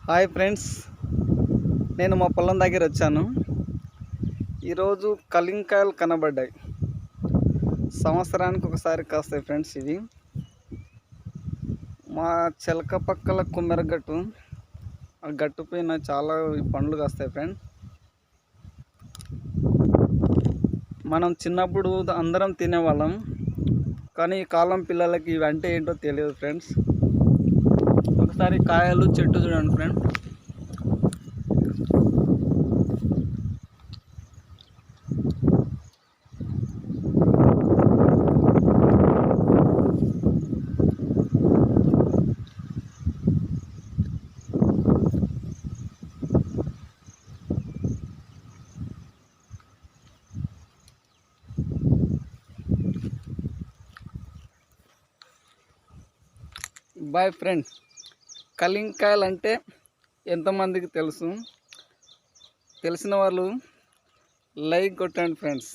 Hi friends, నేను మా పొలం దగ్గర వచ్చాను. ఈరోజు కలింకాయలు కనబడ్డాయి. సంవత్సరానికి ఒకసారి కాస్తాయి ఫ్రెండ్స్. ఇవి మా చెలక పక్కల కుమ్మెరగట్టు, ఆ గట్టు పైన చాలా పండ్లు కాస్తాయి ఫ్రెండ్స్. మనం చిన్నప్పుడు అందరం తినేవాళ్ళం, కానీ ఈ కాలం పిల్లలకి ఇవి అంటే ఏంటో తెలియదు ఫ్రెండ్స్. ఒకసారి కాయలు చెట్టు చూడండి ఫ్రెండ్స్. బాయ్ ఫ్రెండ్స్, కలింకాయలు అంటే ఎంతమందికి తెలుసు? తెలిసిన వాళ్ళు లైక్ కొట్టండి ఫ్రెండ్స్.